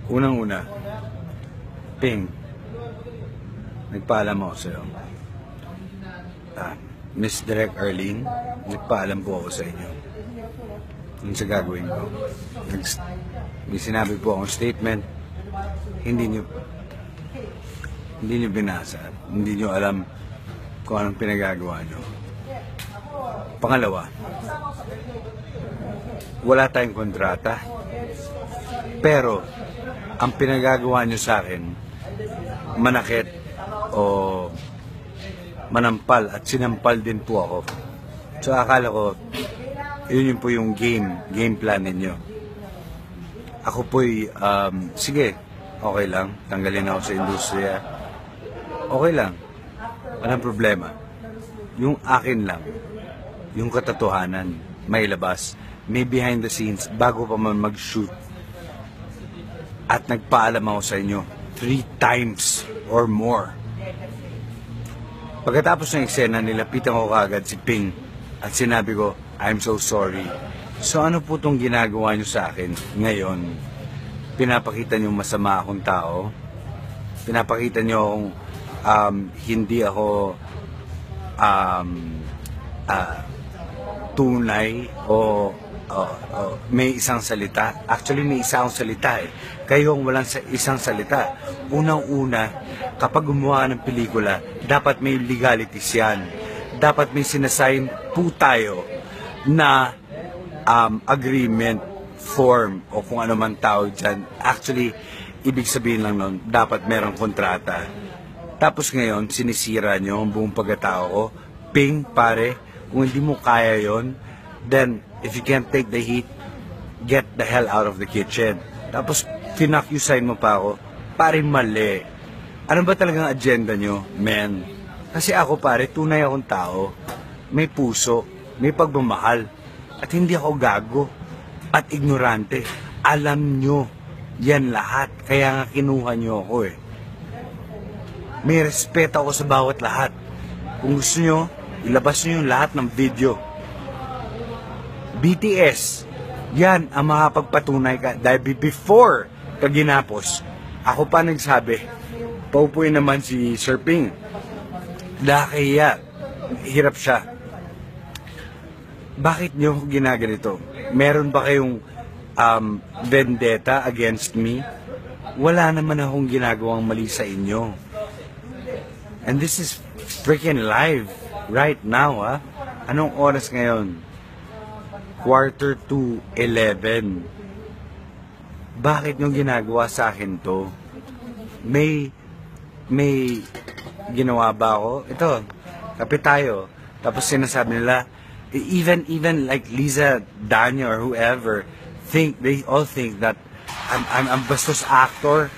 Unang-una, Ping, nagpaalam ako sa'yo. Miss Direk Arlene, nagpaalam po ako sa inyo. Yun sa gagawin ko. May sinabi po akong statement, hindi nyo binasa, hindi nyo alam kung anong pinagagawa nyo. Pangalawa, wala tayong kontrata, pero ang pinagagawa nyo sa akin, manakit o manampal at sinampal din po ako. So akala ko, yun po yung game plan ninyo. Ako po'y, sige, okay lang, tanggalin ako sa industriya. Okay lang, walang problema. Yung akin lang, yung katotohanan, may labas, may behind the scenes, bago pa man mag-shoot. At nagpaalam ako sa inyo 3 times or more. Pagkatapos ng eksena, nilapitan ko kaagad si Ping at sinabi ko, I'm so sorry. So ano po itong ginagawa nyo sa akin ngayon? Pinapakita nyo masama akong tao? Pinapakita nyo akong hindi ako tunay o may isang salita. Actually, may isang salita eh. Kayo ang walang isang salita. Unang-una, kapag gumawa ng pelikula, dapat may legalities yan. Dapat may sinasign po tayo na agreement form o kung ano man tawag dyan. Actually, ibig sabihin lang nun, dapat merong kontrata. Tapos ngayon, sinisira nyo ang buong pagkatao ko. Ping, pare, kung hindi mo kaya yon, then if you can't take the heat, get the hell out of the kitchen. Tapos, pinakyusayin mo pa ako, pare, mali. Ano ba talagang agenda nyo, men? Kasi ako, pare, tunay akong tao. May puso, may pagmamahal. At hindi ako gago at ignorante. Alam nyo yan lahat. Kaya nga kinuha nyo ako eh. May respeto ako sa bawat lahat. Kung gusto nyo, ilabas nyo yung lahat ng video. BTS, yan ang makapagpatunay ka. Dahil before ka ginapos, ako pa nagsabi, paupuin naman si Sir Ping. Kaya, hirap siya. Bakit nyo ginaganito? Meron ba kayong vendetta against me? Wala naman akong ginagawang mali sa inyo. And this is freaking live right now, ha? Anong oras ngayon? 11:45. Bakit nyo ginagawa sa akin to? May ginawa ba ako? Ito, kapit tayo. Tapos sinasabi nila, even like Liza, Danya, or whoever, they all think that I'm bastos actor.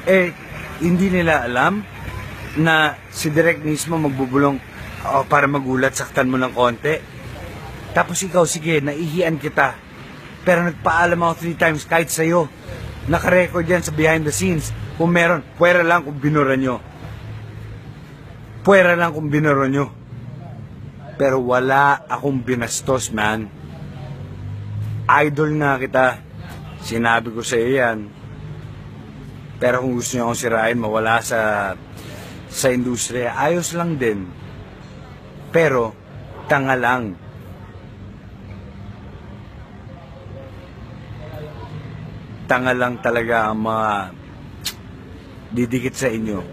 Eh, hindi nila alam na si Direk mismo magbubulong para magulat, saktan mo ng konti. Tapos ikaw, sige, naihian kita. Pero nagpaalam ako 3 times kahit sa'yo. Nakarecord yan sa behind the scenes. Kung meron, pwera lang kung binura nyo. Pwera lang kung binura nyo. Pero wala akong binastos, man. Idol nga kita. Sinabi ko sa iyo yan. Pero kung gusto nyo akong sirain, mawala sa industriya, ayos lang din. Pero, tanga lang. Tanga lang talaga ang mga didikit sa inyo.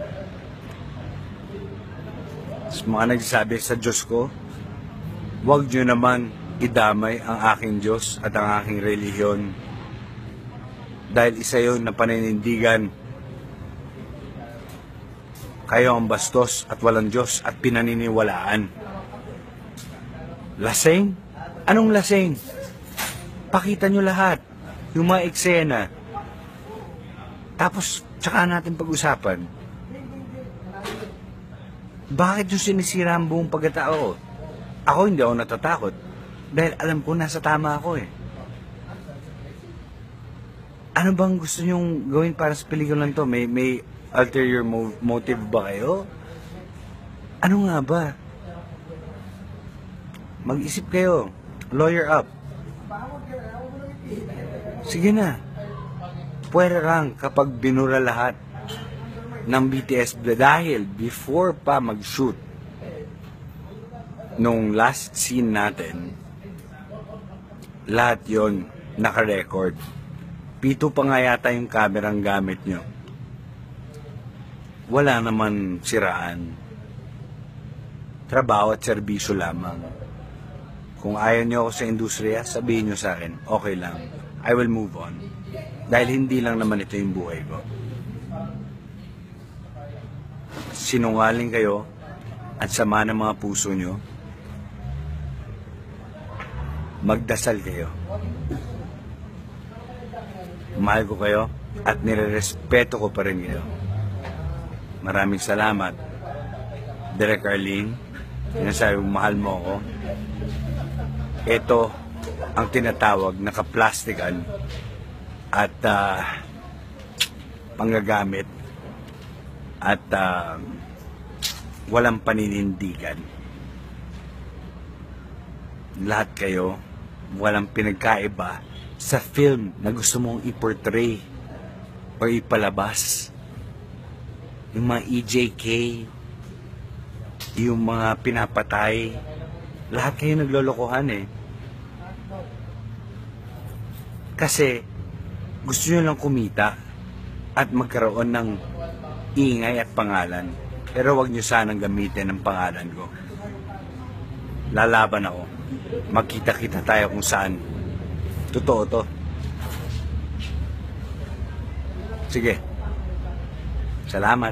Sa mga nagsasabi sa Diyos ko, huwag nyo naman idamay ang aking Diyos at ang aking relihiyon. Dahil isa yun na paninindigan. Kayo ang bastos at walang Diyos at pinaniniwalaan. Lasing? Anong lasing? Pakita nyo lahat. Yung mga eksena. Tapos, tsaka natin pag-usapan. Bakit yung sinisira ang buong pagkatao? Ako hindi ako natatakot. Dahil alam ko nasa tama ako eh. Ano bang gusto nyong gawin para sa pelikulang to? May ulterior motive ba kayo? Ano nga ba? Mag-isip kayo. Lawyer up. Sige na. Pwede lang kapag binura lahat ng BTS dahil before pa mag-shoot nung last scene natin, lahat yon naka-record. Pito pa nga yata yung kamerang gamit nyo. Wala naman siraan. Trabaho at serbisyo lamang. Kung ayaw nyo ako sa industriya, sabihin nyo sa akin, okay lang. I will move on. Dahil hindi lang naman ito yung buhay ko. Sinungaling kayo at sama ng mga puso nyo. Magdasal kayo. Mahal ko kayo at nirerespeto ko pa rin kayo. Maraming salamat. Direk Arlene, sinasabi mo mahal mo ako. Ito ang tinatawag na kaplastikan at panggagamit at walang paninindigan. Lahat kayo, walang pinagkaiba sa film na gusto mong i-portray o ipalabas. Yung mga EJK, yung mga pinapatay, lahat kayo naglolokohan eh. Kasi gusto nyo lang kumita at magkaroon ng ingay at pangalan. Pero wag nyo sanang gamitin ang pangalan ko. Lalaban ako. Magkita-kita tayo kung saan. Totoo to. Sige. Salamat.